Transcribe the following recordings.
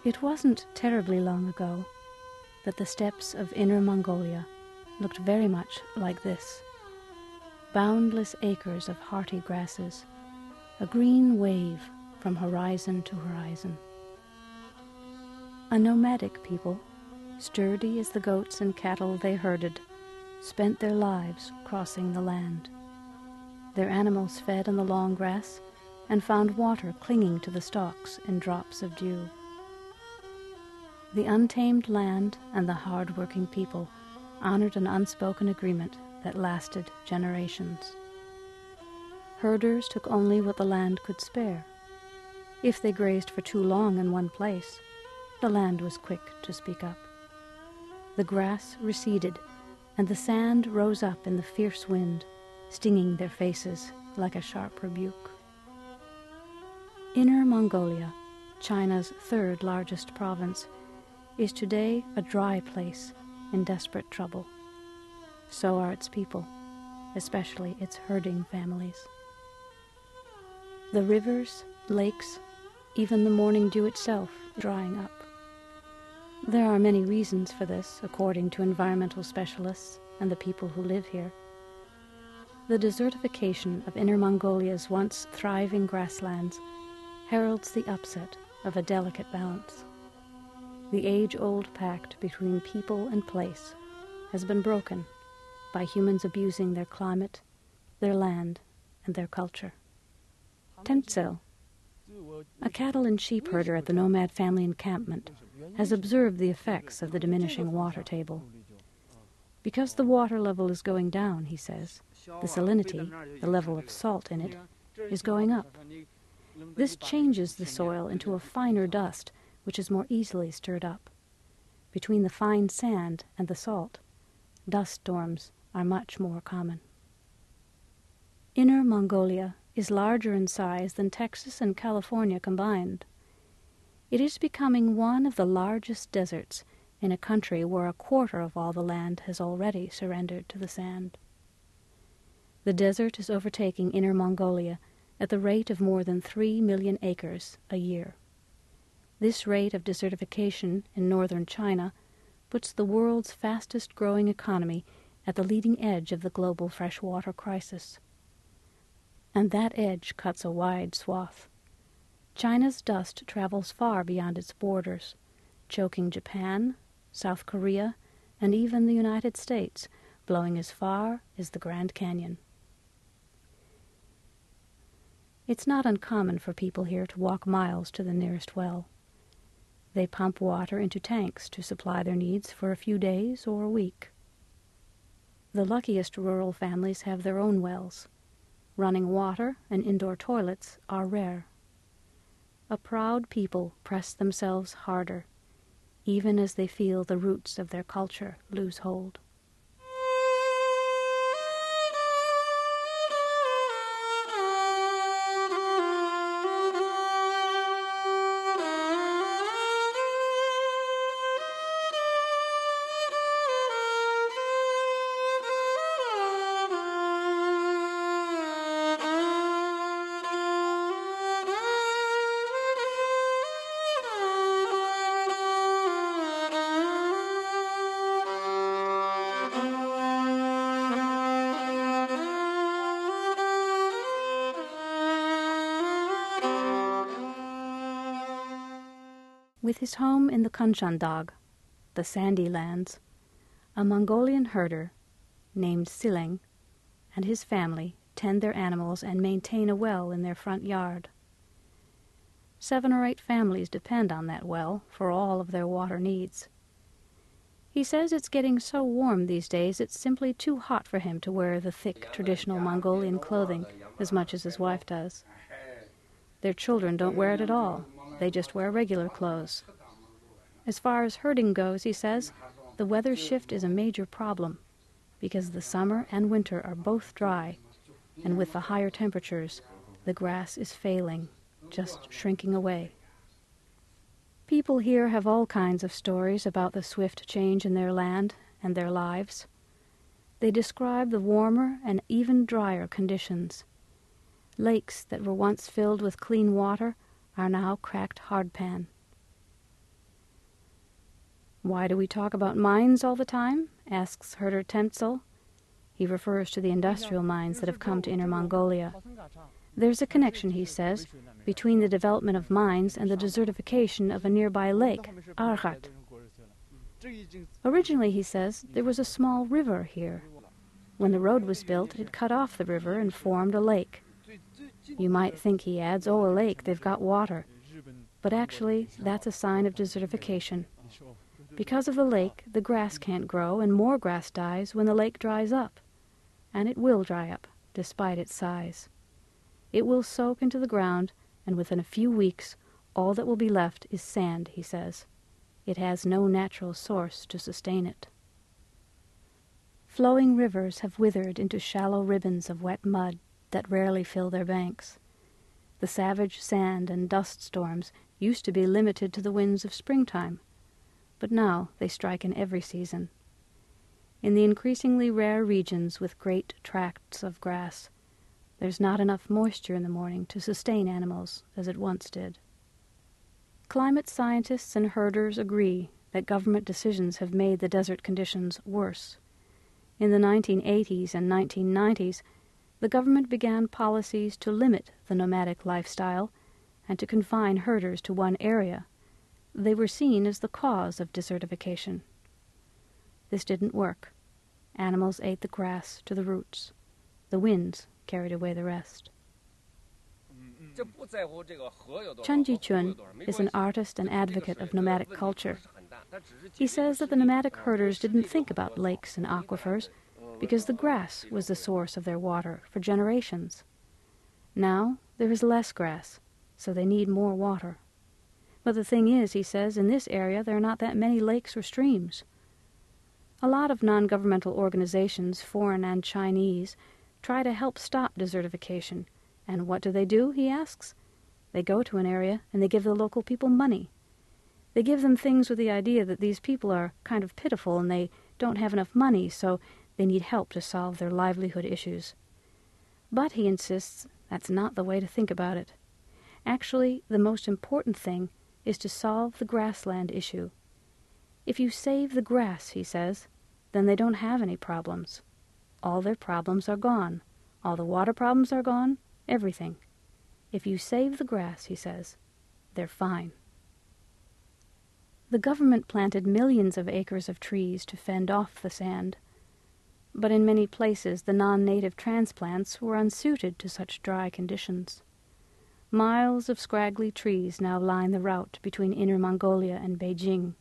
It wasn't terribly long ago that the steppes of Inner Mongolia looked very much like this. Boundless acres of hearty grasses, a green wave from horizon to horizon. A nomadic people, sturdy as the goats and cattle they herded, spent their lives crossing the land. Their animals fed on the long grass and found water clinging to the stalks in drops of dew. The untamed land and the hard-working people honored an unspoken agreement that lasted generations. Herders took only what the land could spare. If they grazed for too long in one place, the land was quick to speak up. The grass receded, and the sand rose up in the fierce wind, stinging their faces like a sharp rebuke. Inner Mongolia, China's third largest province, is today a dry place in desperate trouble. So are its people, especially its herding families. The rivers, lakes, even the morning dew itself drying up. There are many reasons for this, according to environmental specialists and the people who live here. The desertification of Inner Mongolia's once thriving grasslands heralds the upset of a delicate balance. The age-old pact between people and place has been broken by humans abusing their climate, their land, and their culture. Tentzel, a cattle and sheep herder at the nomad family encampment, has observed the effects of the diminishing water table. Because the water level is going down, he says, the salinity, the level of salt in it, is going up. This changes the soil into a finer dust, which is more easily stirred up. Between the fine sand and the salt, dust storms are much more common. Inner Mongolia is larger in size than Texas and California combined. It is becoming one of the largest deserts in a country where a quarter of all the land has already surrendered to the sand. The desert is overtaking Inner Mongolia at the rate of more than 3 million acres a year. This rate of desertification in northern China puts the world's fastest-growing economy at the leading edge of the global freshwater crisis. And that edge cuts a wide swath. China's dust travels far beyond its borders, choking Japan, South Korea, and even the United States, blowing as far as the Grand Canyon. It's not uncommon for people here to walk miles to the nearest well. They pump water into tanks to supply their needs for a few days or a week. The luckiest rural families have their own wells. Running water and indoor toilets are rare. A proud people press themselves harder, even as they feel the roots of their culture lose hold. With his home in the Kanchandag, the sandy lands, a Mongolian herder named Sileng and his family tend their animals and maintain a well in their front yard. 7 or 8 families depend on that well for all of their water needs. He says it's getting so warm these days it's simply too hot for him to wear the thick traditional Mongolian clothing as much as his wife does. Their children don't wear it at all. They just wear regular clothes. As far as herding goes, he says, the weather shift is a major problem because the summer and winter are both dry, and with the higher temperatures, the grass is failing, just shrinking away. People here have all kinds of stories about the swift change in their land and their lives. They describe the warmer and even drier conditions. Lakes that were once filled with clean water are now cracked hardpan. "Why do we talk about mines all the time?" asks herder Temtzel. He refers to the industrial mines that have come to Inner Mongolia. There's a connection, he says, between the development of mines and the desertification of a nearby lake, Arhat. Originally, he says, there was a small river here. When the road was built, it cut off the river and formed a lake. You might think, he adds, oh, a lake, they've got water. But actually, that's a sign of desertification. Because of the lake, the grass can't grow, and more grass dies when the lake dries up. And it will dry up, despite its size. It will soak into the ground, and within a few weeks, all that will be left is sand, he says. It has no natural source to sustain it. Flowing rivers have withered into shallow ribbons of wet mud that rarely fill their banks. The savage sand and dust storms used to be limited to the winds of springtime, but now they strike in every season. In the increasingly rare regions with great tracts of grass, there's not enough moisture in the morning to sustain animals as it once did. Climate scientists and herders agree that government decisions have made the desert conditions worse. In the 1980s and 1990s, the government began policies to limit the nomadic lifestyle and to confine herders to one area. They were seen as the cause of desertification. This didn't work. Animals ate the grass to the roots. The winds carried away the rest. Chun Ji-chun is an artist and advocate of nomadic culture. He says that the nomadic herders didn't think about lakes and aquifers because the grass was the source of their water for generations. Now there is less grass, so they need more water. But the thing is, he says, in this area there are not that many lakes or streams. A lot of non-governmental organizations, foreign and Chinese, try to help stop desertification. And what do? He asks. They go to an area and they give the local people money. They give them things with the idea that these people are kind of pitiful and they don't have enough money, so they need help to solve their livelihood issues. But, he insists, that's not the way to think about it. Actually, the most important thing is to solve the grassland issue. If you save the grass, he says, then they don't have any problems. All their problems are gone. All the water problems are gone. Everything. If you save the grass, he says, they're fine. The government planted millions of acres of trees to fend off the sand. But in many places the non-native transplants were unsuited to such dry conditions. Miles of scraggly trees now line the route between Inner Mongolia and Beijing,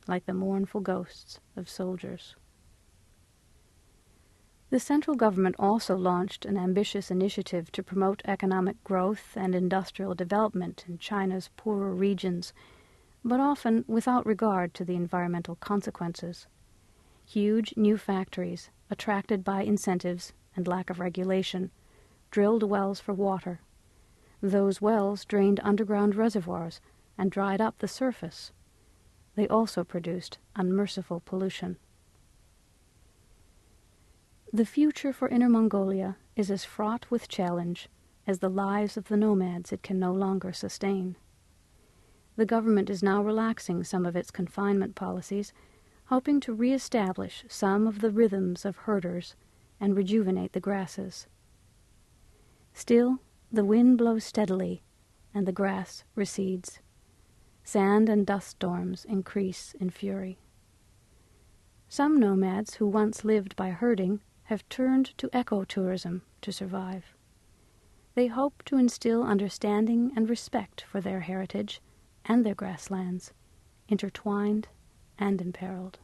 like the mournful ghosts of soldiers. The central government also launched an ambitious initiative to promote economic growth and industrial development in China's poorer regions, but often without regard to the environmental consequences. Huge new factories, attracted by incentives and lack of regulation, drilled wells for water. Those wells drained underground reservoirs and dried up the surface. They also produced unmerciful pollution. The future for Inner Mongolia is as fraught with challenge as the lives of the nomads it can no longer sustain. The government is now relaxing some of its confinement policies, hoping to re-establish some of the rhythms of herders and rejuvenate the grasses. Still, the wind blows steadily, and the grass recedes. Sand and dust storms increase in fury. Some nomads who once lived by herding have turned to ecotourism to survive. They hope to instill understanding and respect for their heritage and their grasslands, intertwined and imperiled.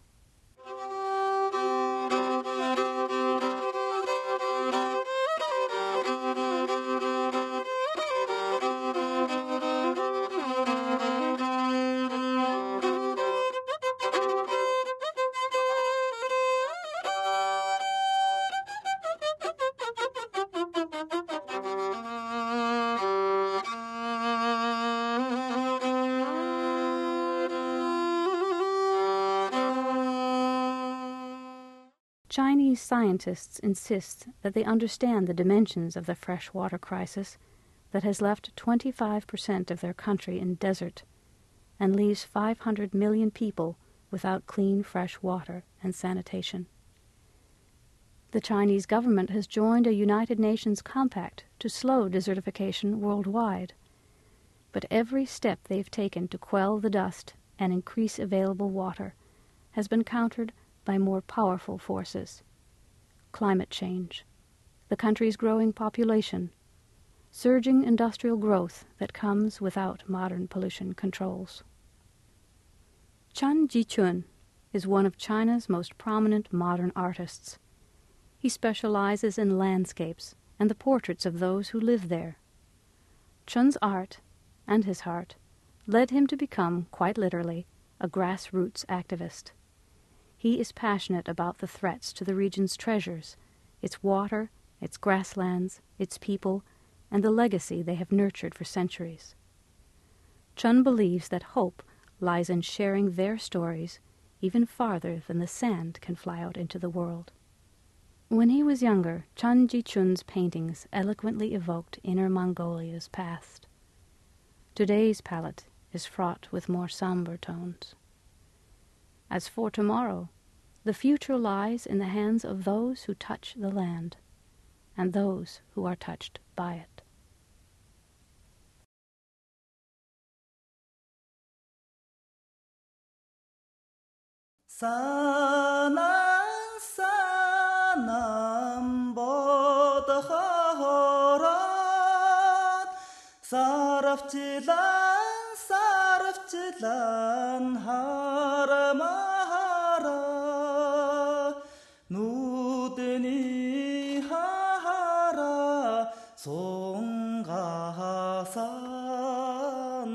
Chinese scientists insist that they understand the dimensions of the freshwater crisis that has left 25% of their country in desert and leaves 500 million people without clean fresh water and sanitation. The Chinese government has joined a United Nations compact to slow desertification worldwide, but every step they've taken to quell the dust and increase available water has been countered by more powerful forces: climate change, the country's growing population, surging industrial growth that comes without modern pollution controls. Chen Jichun is one of China's most prominent modern artists. He specializes in landscapes and the portraits of those who live there. Chen's art, and his heart, led him to become, quite literally, a grassroots activist. He is passionate about the threats to the region's treasures, its water, its grasslands, its people, and the legacy they have nurtured for centuries. Chen believes that hope lies in sharing their stories even farther than the sand can fly out into the world. When he was younger, Chen Jichun's paintings eloquently evoked Inner Mongolia's past. Today's palette is fraught with more somber tones. As for tomorrow, the future lies in the hands of those who touch the land, and those who are touched by it. Sanam bodharat sarafchilan haramahara nudeni hara songahasan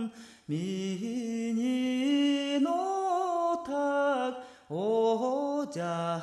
mini no tak oja